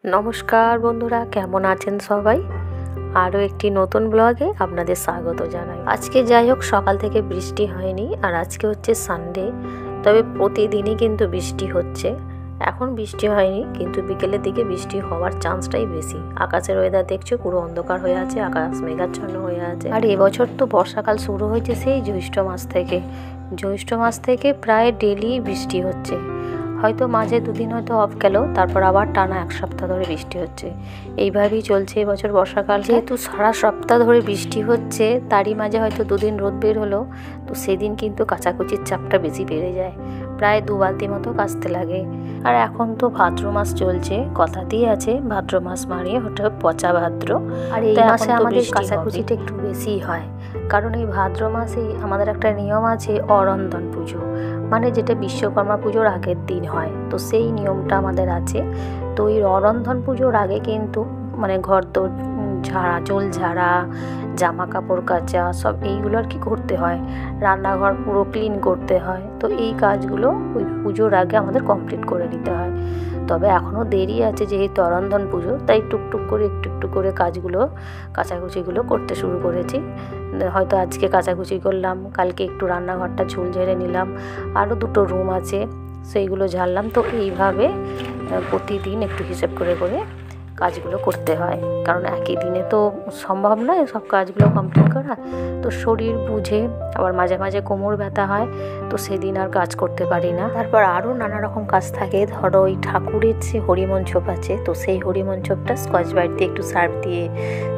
নমস্কার বন্ধুরা, কেমন আছেন সবাই? আরও একটি নতুন ব্লগে আপনাদের স্বাগত জানাই। আজকে যাই হোক, সকাল থেকে বৃষ্টি হয়নি, আর আজকে হচ্ছে সানডে। তবে প্রতিদিনই কিন্তু বৃষ্টি হচ্ছে। এখন বৃষ্টি হয়নি, কিন্তু বিকেলের দিকে বৃষ্টি হওয়ার চান্সটাই বেশি। আকাশের ওয়েদার দেখছো, পুরো অন্ধকার হয়ে আছে, আকাশ মেঘাচ্ছন্ন হয়ে আছে। আর এবছর তো বর্ষাকাল শুরু হয়েছে সেই জ্যৈষ্ঠ মাস থেকে প্রায় ডেলি বৃষ্টি হচ্ছে। হয়তো মাঝে দুদিন হয়তো অফ গেল, তারপর আবার টানা এক সপ্তাহ ধরে বৃষ্টি হচ্ছে। এইভাবেই চলছে এবছর বর্ষাকাল। যেহেতু সারা সপ্তাহ ধরে বৃষ্টি হচ্ছে, তারই মাঝে হয়তো দুদিন রোদ বের হলো, তো সেদিন কিন্তু কাচাকুচির চাপটা বেশি বেড়ে যায়। প্রায় 2 বালতি মতো কাচতে লাগে। আর এখন তো ভাদ্র মাস চলছে, কথাতেই আছে ভাদ্র মাস মানে ওটা পচা ভাদ্র। আর এই মাসে আমাদের কাচাকুচিটা একটু বেশিই হয়, কারণ এই ভাদ্র মাসেই আমাদের একটা নিয়ম আছে, অরন্ধন পুজো, মানে যেটা বিশ্বকর্মা পুজোর আগের দিন হয়। তো সেই নিয়মটা আমাদের আছে। তো এই অরন্ধন পুজোর আগে কিন্তু মানে ঘরদোর ঝাড়া, জল ঝাড়া, জামা কাপড় কাচা, সব এইগুলো আর কি করতে হয়। রান্নাঘর পুরো ক্লিন করতে হয়। তো এই কাজগুলো ওই পুজোর আগে আমাদের কমপ্লিট করে নিতে হয়। তবে এখনও দেরি আছে, যেহেতু অরন্ধন পুজো, তাই টুকটুক করে একটু করে কাজগুলো, কাচাকুচিগুলো করতে শুরু করেছি। হয়তো আজকে কাচাকুচি করলাম, কালকে একটু রান্নাঘরটা ঝুল ঝেড়ে নিলাম, আরও 2টো রুম আছে সেইগুলো ঝাড়লাম। তো এইভাবে প্রতিদিন একটু হিসেব করে কাজগুলো করতে হয়, কারণ একই দিনে তো সম্ভব নয় সব কাজগুলো কমপ্লিট করা। তো শরীর বুঝে, আবার মাঝে মাঝে কোমর ব্যথা হয়, তো সেদিন আর কাজ করতে পারি না। তারপর আরও নানা রকম কাজ থাকে। ধরো ওই ঠাকুরের যে হরিমঞ্চপ আছে, তো সেই হরিমঞ্চপটা স্কচ ব্রাইট দিয়ে একটু সার্ফ দিয়ে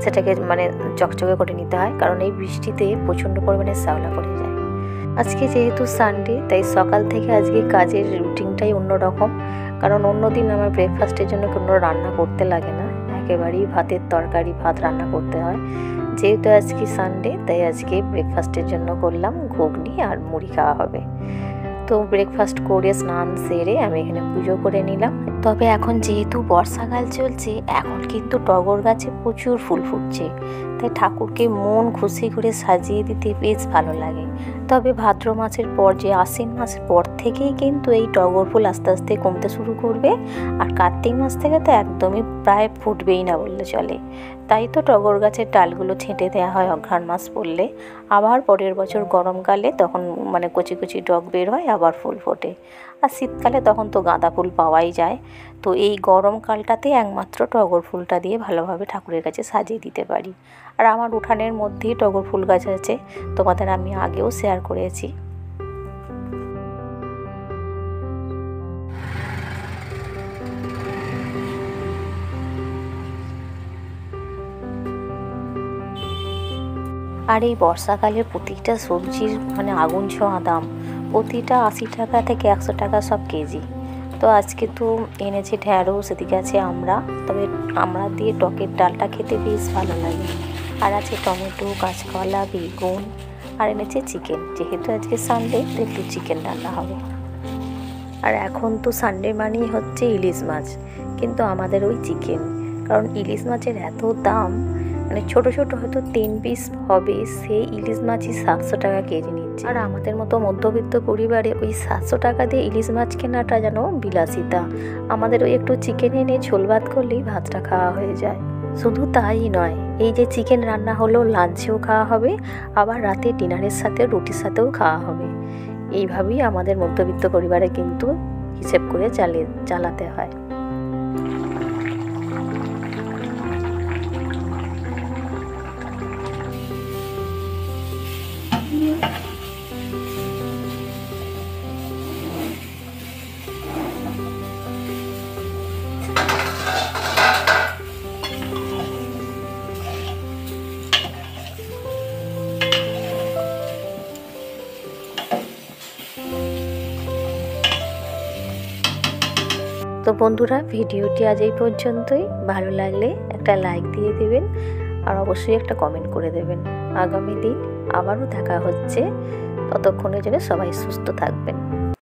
সেটাকে মানে চকচকে করে নিতে হয়, কারণ এই বৃষ্টিতে প্রচণ্ড পরিমাণে শ্যাওলা পড়ে যায়। আজকে যেহেতু সানডে, তাই সকাল থেকে আজকে কাজের রুটিনটাই অন্যরকম। কারণ অন্যদিন আমার ব্রেকফাস্টের জন্য কোনো রান্না করতে লাগে না, একেবারেই ভাতের তরকারি ভাত রান্না করতে হয়। যেহেতু আজকে সানডে, তাই আজকে ব্রেকফাস্টের জন্য করলাম ঘুগনি আর মুড়ি খাওয়া হবে। তো ব্রেকফাস্ট করে স্নান সেরে আমি এখানে পুজো করে নিলাম। তবে এখন যেহেতু বর্ষাকাল চলছে, এখন কিন্তু টগর গাছে প্রচুর ফুল ফুটছে, তাই ঠাকুরকে মন খুশি করে সাজিয়ে দিতে বেশ ভালো লাগে। তবে ভাদ্র মাসের পর, যে আশ্বিন মাসের পর থেকেই কিন্তু এই টগর ফুল আস্তে আস্তে কমতে শুরু করবে, আর কার্তিক মাস থেকে তো একদমই প্রায় ফুটবেই না বললে চলে। তাই তো টগর গাছের ডালগুলো ছেঁটে দেওয়া হয় অঘ্রাণ মাস পড়লে। আবার পরের বছর গরমকালে তখন মানে কচি কচি ডগ বের হয়, আবার ফুল ফোটে। আর শীতকালে তখন তো গাঁদা ফুল পাওয়াই যায়। তো এই গরমকালটাতে একমাত্র টগর ফুলটা দিয়ে ভালোভাবে ঠাকুরের কাছে সাজিয়ে দিতে পারি। আর আমার উঠানের মধ্যেই টগর ফুল গাছ আছে, তোমাদের আমি আগেও শেয়ার করেছি। আর এই বর্ষাকালে প্রতিটা সবজির মানে আগুন ছোঁয়া দাম, প্রতিটা 80 টাকা থেকে 100 টাকা সব কেজি। তো আজকে তো এনেছে ঢ্যাঁড়স, এদিকে আছে আমড়া। তবে আমড়া দিয়ে টকের ডালটা খেতে বেশ ভালো লাগে। আর আছে টমেটো, কাঁচকলা, বেগুন, আর এনেছে চিকেন। যেহেতু আজকে সানডে, তো একটু চিকেন রান্না হবে। আর এখন তো সানডে মানেই হচ্ছে ইলিশ মাছ, কিন্তু আমাদের ওই চিকেন। কারণ ইলিশ মাছের এত দাম, মানে ছোটো ছোটো হয়তো 3 পিস হবে, সেই ইলিশ মাছই 700 টাকা কেজি নিচ্ছে। আর আমাদের মতো মধ্যবিত্ত পরিবারে ওই 700 টাকা দিয়ে ইলিশ মাছ কেনাটা যেন বিলাসিতা। আমাদের ওই একটু চিকেন এনে ঝোল ভাত করলেই ভাতটা খাওয়া হয়ে যায়। শুধু তাই নয়, এই যে চিকেন রান্না হলো, লাঞ্চেও খাওয়া হবে, আবার রাতে ডিনারের সাথে রুটির সাথেও খাওয়া হবে। এইভাবেই আমাদের মধ্যবিত্ত পরিবারে কিন্তু হিসেব করে চালাতে হয়। তো বন্ধুরা, ভিডিওটি আজ এই পর্যন্তই। ভালো লাগলে একটা লাইক দিয়ে দেবেন, আর অবশ্যই একটা কমেন্ট করে দেবেন। আগামী দিন আবারও দেখা হচ্ছে, ততক্ষণের জন্য সবাই সুস্থ থাকবেন।